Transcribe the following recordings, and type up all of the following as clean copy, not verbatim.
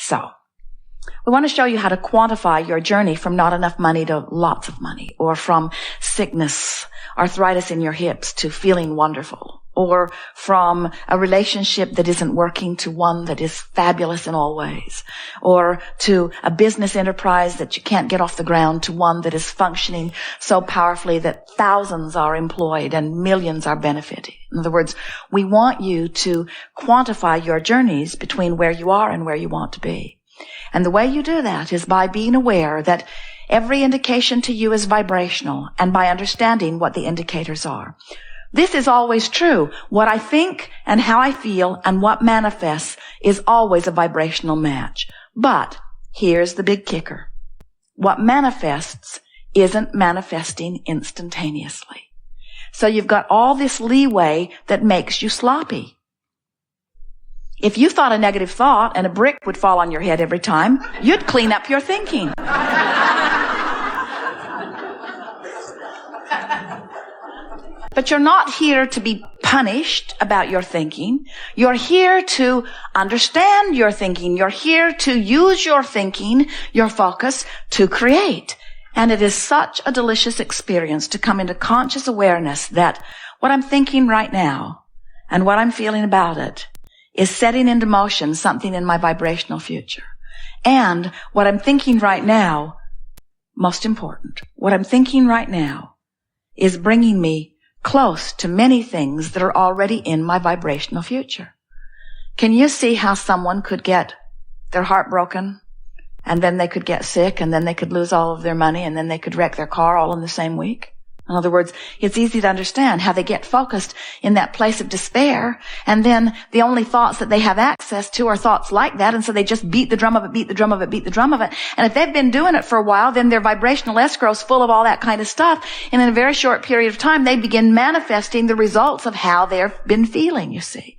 So, we want to show you how to quantify your journey from not enough money to lots of money, or from sickness, arthritis in your hips, to feeling wonderful, or from a relationship that isn't working to one that is fabulous in all ways, or to a business enterprise that you can't get off the ground to one that is functioning so powerfully that thousands are employed and millions are benefiting. In other words, we want you to quantify your journeys between where you are and where you want to be. And the way you do that is by being aware that every indication to you is vibrational, and by understanding what the indicators are. This is always true. What I think and how I feel and what manifests is always a vibrational match. But here's the big kicker. What manifests isn't manifesting instantaneously. So you've got all this leeway that makes you sloppy. If you thought a negative thought and a brick would fall on your head every time, you'd clean up your thinking. But you're not here to be punished about your thinking. You're here to understand your thinking. You're here to use your thinking, your focus, to create. And it is such a delicious experience to come into conscious awareness that what I'm thinking right now and what I'm feeling about it is setting into motion something in my vibrational future. And what I'm thinking right now, most important, what I'm thinking right now is bringing me close to many things that are already in my vibrational future. Can you see how someone could get their heart broken, and then they could get sick, and then they could lose all of their money, and then they could wreck their car all in the same week? In other words, it's easy to understand how they get focused in that place of despair, and then the only thoughts that they have access to are thoughts like that, and so they just beat the drum of it, beat the drum of it, beat the drum of it. And if they've been doing it for a while, then their vibrational escrow is full of all that kind of stuff, and in a very short period of time, they begin manifesting the results of how they've been feeling, you see.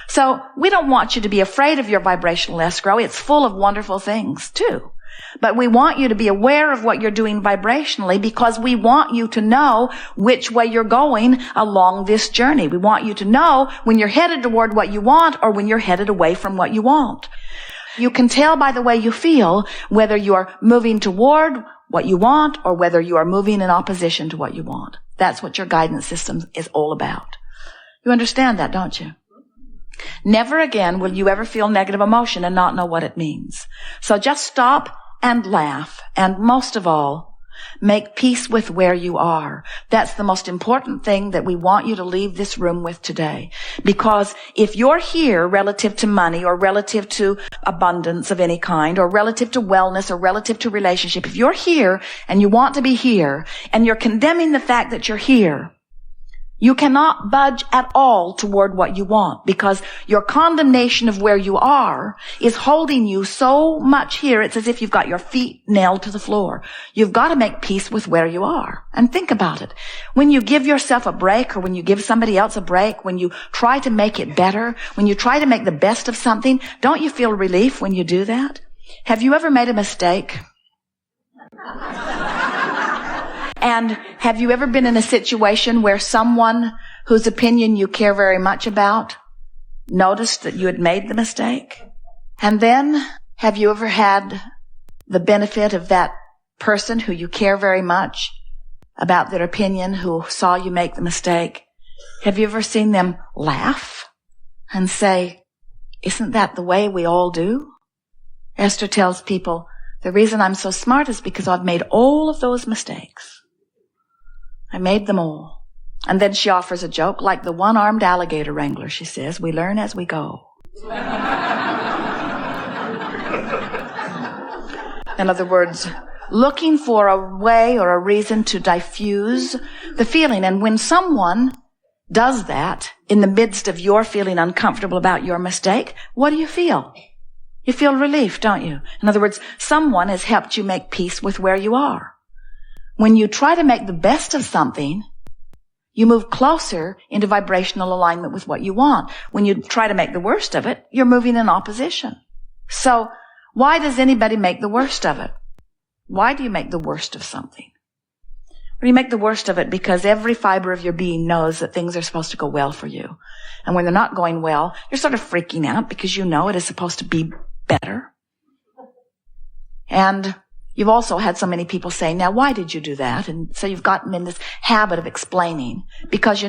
So we don't want you to be afraid of your vibrational escrow. It's full of wonderful things, too. But we want you to be aware of what you're doing vibrationally, because we want you to know which way you're going along this journey. We want you to know when you're headed toward what you want or when you're headed away from what you want. You can tell by the way you feel whether you're moving toward what you want or whether you are moving in opposition to what you want. That's what your guidance system is all about. You understand that, don't you? Never again will you ever feel negative emotion and not know what it means. So just stop and laugh, and most of all, make peace with where you are. That's the most important thing that we want you to leave this room with today. Because if you're here relative to money or relative to abundance of any kind or relative to wellness or relative to relationship, if you're here and you want to be here and you're condemning the fact that you're here, you cannot budge at all toward what you want, because your condemnation of where you are is holding you so much here. It's as if you've got your feet nailed to the floor. You've got to make peace with where you are. And think about it. When you give yourself a break, or when you give somebody else a break, when you try to make it better, when you try to make the best of something, don't you feel relief when you do that? Have you ever made a mistake? And have you ever been in a situation where someone whose opinion you care very much about noticed that you had made the mistake? And then have you ever had the benefit of that person who you care very much about their opinion, who saw you make the mistake? Have you ever seen them laugh and say, "Isn't that the way we all do?" Esther tells people, "The reason I'm so smart is because I've made all of those mistakes. I made them all." And then she offers a joke, like the one-armed alligator wrangler, she says, "We learn as we go." In other words, looking for a way or a reason to diffuse the feeling. And when someone does that in the midst of your feeling uncomfortable about your mistake, what do you feel? You feel relief, don't you? In other words, someone has helped you make peace with where you are. When you try to make the best of something, you move closer into vibrational alignment with what you want. When you try to make the worst of it, you're moving in opposition. So why does anybody make the worst of it? Why do you make the worst of something? Well, you make the worst of it because every fiber of your being knows that things are supposed to go well for you. And when they're not going well, you're sort of freaking out because you know it is supposed to be better. And you've also had so many people say, now, why did you do that? And so you've gotten in this habit of explaining. Because,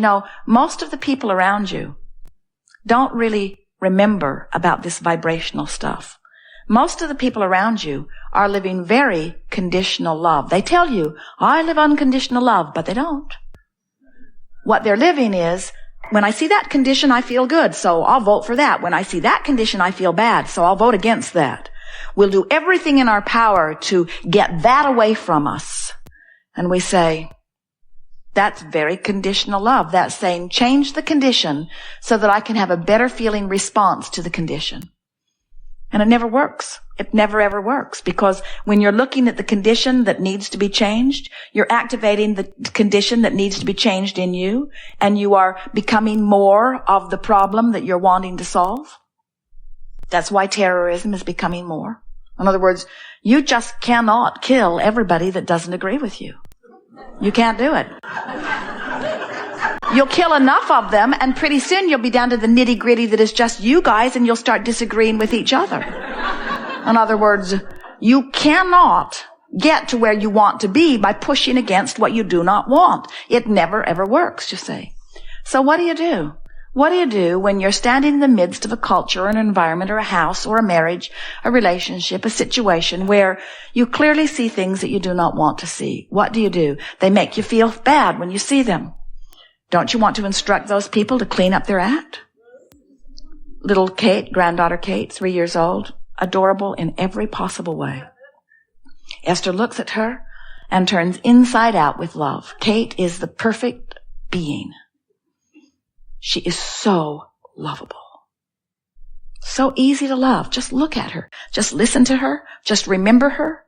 most of the people around you don't really remember about this vibrational stuff. Most of the people around you are living very conditional love. They tell you, I live unconditional love, but they don't. What they're living is, when I see that condition, I feel good, so I'll vote for that. When I see that condition, I feel bad, so I'll vote against that. We'll do everything in our power to get that away from us. And we say, that's very conditional love. That's saying, change the condition so that I can have a better feeling response to the condition. And it never works. It never ever works, because when you're looking at the condition that needs to be changed, you're activating the condition that needs to be changed in you, and you are becoming more of the problem that you're wanting to solve. That's why terrorism is becoming more. In other words, you just cannot kill everybody that doesn't agree with you. You can't do it. You'll kill enough of them, and pretty soon you'll be down to the nitty-gritty that is just you guys, and you'll start disagreeing with each other. In other words, you cannot get to where you want to be by pushing against what you do not want. It never, ever works, you see. So what do you do? What do you do when you're standing in the midst of a culture or an environment or a house or a marriage, a relationship, a situation where you clearly see things that you do not want to see? What do? They make you feel bad when you see them. Don't you want to instruct those people to clean up their act? Little Kate, granddaughter Kate, 3 years old, adorable in every possible way. Esther looks at her and turns inside out with love. Kate is the perfect being. She is so lovable. So easy to love. Just look at her. Just listen to her. Just remember her.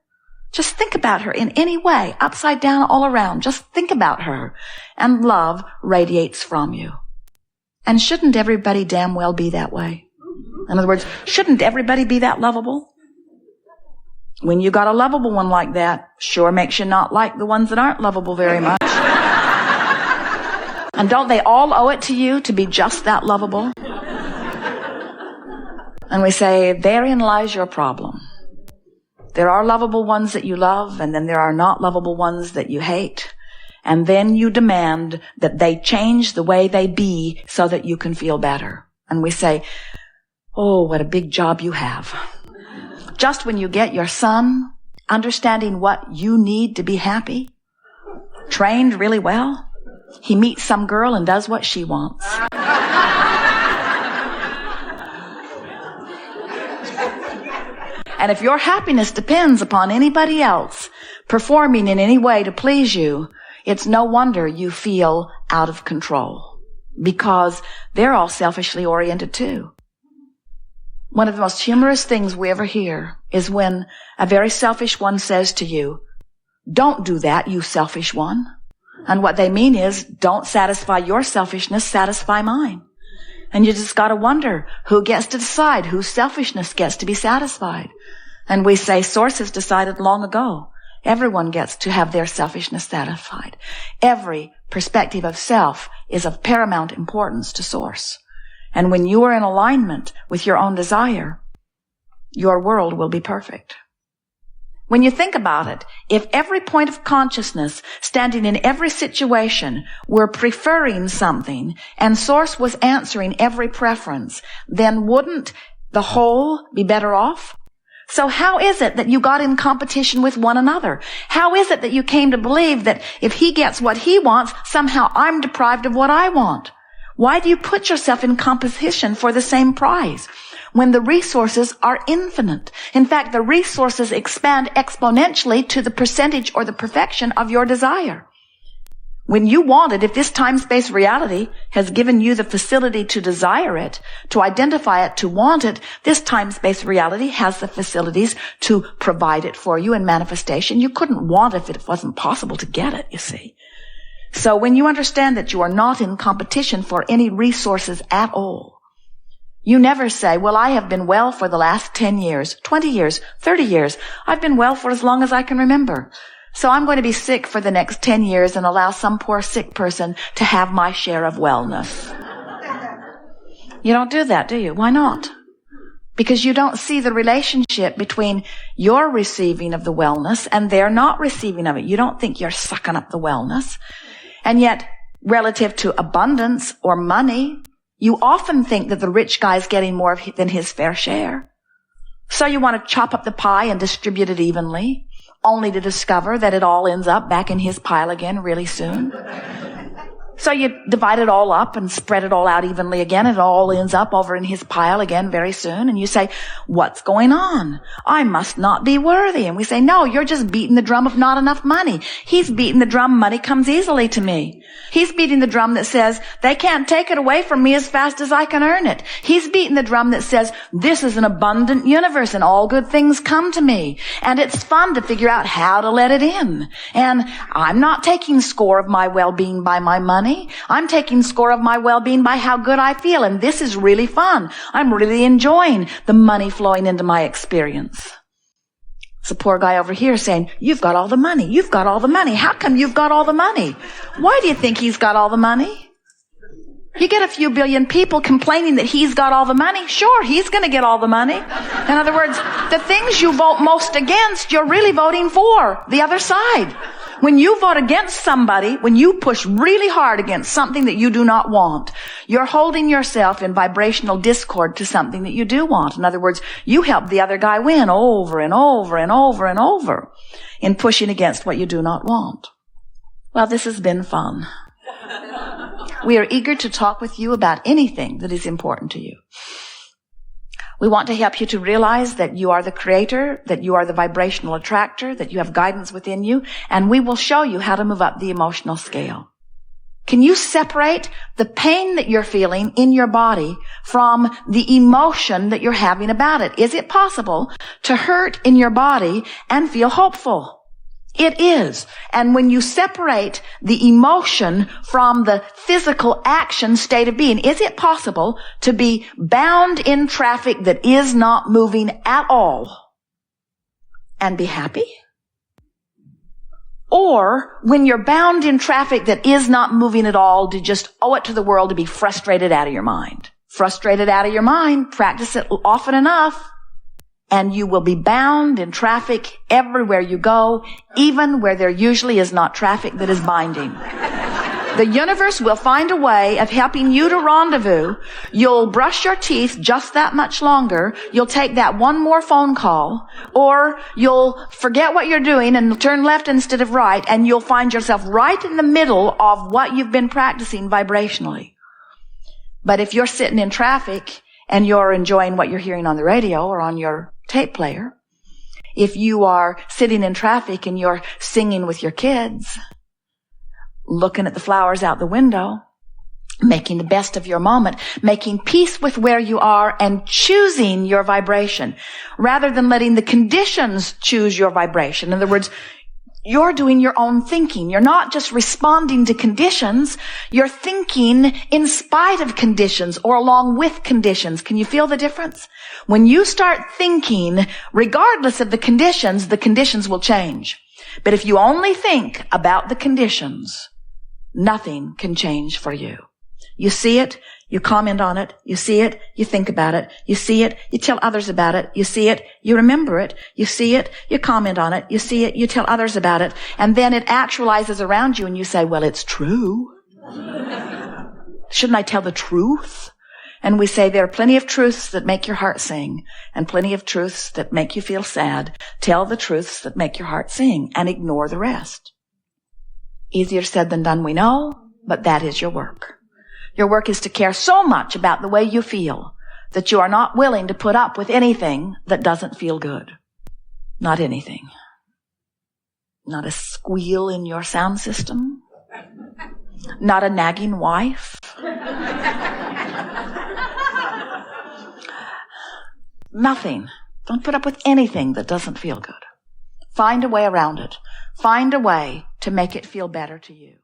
Just think about her in any way, upside down, all around. Just think about her. And love radiates from you. And shouldn't everybody damn well be that way? In other words, shouldn't everybody be that lovable? When you got a lovable one like that, sure makes you not like the ones that aren't lovable very much. And don't they all owe it to you to be just that lovable? And we say, therein lies your problem. There are lovable ones that you love, and then there are not lovable ones that you hate. And then you demand that they change the way they be so that you can feel better. And we say, oh, what a big job you have. Just when you get your son understanding what you need to be happy, trained really well, he meets some girl and does what she wants. And if your happiness depends upon anybody else performing in any way to please you, it's no wonder you feel out of control, because they're all selfishly oriented too. One of the most humorous things we ever hear is when a very selfish one says to you, don't do that, you selfish one. And what they mean is, don't satisfy your selfishness, satisfy mine. And you just gotta wonder, who gets to decide whose selfishness gets to be satisfied? And we say, Source has decided long ago. Everyone gets to have their selfishness satisfied. Every perspective of self is of paramount importance to Source. And when you are in alignment with your own desire, your world will be perfect. When you think about it, if every point of consciousness standing in every situation were preferring something and Source was answering every preference, then wouldn't the whole be better off? So how is it that you got in competition with one another? How is it that you came to believe that if he gets what he wants, somehow I'm deprived of what I want? Why do you put yourself in competition for the same prize when the resources are infinite? In fact, the resources expand exponentially to the percentage or the perfection of your desire. When you want it, if this time-space reality has given you the facility to desire it, to identify it, to want it, this time-space reality has the facilities to provide it for you in manifestation. You couldn't want it if it wasn't possible to get it, you see. So when you understand that you are not in competition for any resources at all, you never say, well, I have been well for the last 10 years, 20 years, 30 years. I've been well for as long as I can remember. So I'm going to be sick for the next 10 years and allow some poor sick person to have my share of wellness. You don't do that, do you? Why not? Because you don't see the relationship between your receiving of the wellness and their not receiving of it. You don't think you're sucking up the wellness. And yet, relative to abundance or money, you often think that the rich guy's getting more than his fair share. So you want to chop up the pie and distribute it evenly, only to discover that it all ends up back in his pile again really soon. So you divide it all up and spread it all out evenly again, and it all ends up over in his pile again very soon. And you say, what's going on? I must not be worthy. And we say, no, you're just beating the drum of not enough money. He's beating the drum, money comes easily to me. He's beating the drum that says, they can't take it away from me as fast as I can earn it. He's beating the drum that says, this is an abundant universe and all good things come to me. And it's fun to figure out how to let it in. And I'm not taking score of my well-being by my money. I'm taking score of my well-being by how good I feel, and this is really fun. I'm really enjoying the money flowing into my experience. It's a poor guy over here saying, you've got all the money. You've got all the money. How come you've got all the money? Why do you think he's got all the money? You get a few billion people complaining that he's got all the money. Sure, he's going to get all the money. In other words, the things you vote most against, you're really voting for the other side. When you vote against somebody, when you push really hard against something that you do not want, you're holding yourself in vibrational discord to something that you do want. In other words, you help the other guy win over and over and over and over in pushing against what you do not want. Well, this has been fun. We are eager to talk with you about anything that is important to you. We want to help you to realize that you are the creator, that you are the vibrational attractor, that you have guidance within you, and we will show you how to move up the emotional scale. Can you separate the pain that you're feeling in your body from the emotion that you're having about it? Is it possible to hurt in your body and feel hopeful? It is. And when you separate the emotion from the physical action state of being, is it possible to be bound in traffic that is not moving at all and be happy? Or when you're bound in traffic that is not moving at all, to just owe it to the world to be frustrated out of your mind? Frustrated out of your mind, practice it often enough, and you will be bound in traffic everywhere you go, even where there usually is not traffic that is binding. The universe will find a way of helping you to rendezvous. You'll brush your teeth just that much longer. You'll take that one more phone call, or you'll forget what you're doing and turn left instead of right, and you'll find yourself right in the middle of what you've been practicing vibrationally. But if you're sitting in traffic and you're enjoying what you're hearing on the radio or on your tape player, if you are sitting in traffic and you're singing with your kids, looking at the flowers out the window, making the best of your moment, making peace with where you are and choosing your vibration rather than letting the conditions choose your vibration. In other words, you're doing your own thinking. You're not just responding to conditions. You're thinking in spite of conditions or along with conditions. Can you feel the difference? When you start thinking, regardless of the conditions will change. But if you only think about the conditions, nothing can change for you. You see it, you comment on it, you see it, you think about it, you see it, you tell others about it, you see it, you remember it, you see it, you comment on it, you see it, you tell others about it, and then it actualizes around you and you say, well, it's true. Shouldn't I tell the truth? And we say there are plenty of truths that make your heart sing and plenty of truths that make you feel sad. Tell the truths that make your heart sing and ignore the rest. Easier said than done, we know, but that is your work. Your work is to care so much about the way you feel that you are not willing to put up with anything that doesn't feel good. Not anything. Not a squeal in your sound system. Not a nagging wife. Nothing. Don't put up with anything that doesn't feel good. Find a way around it. Find a way to make it feel better to you.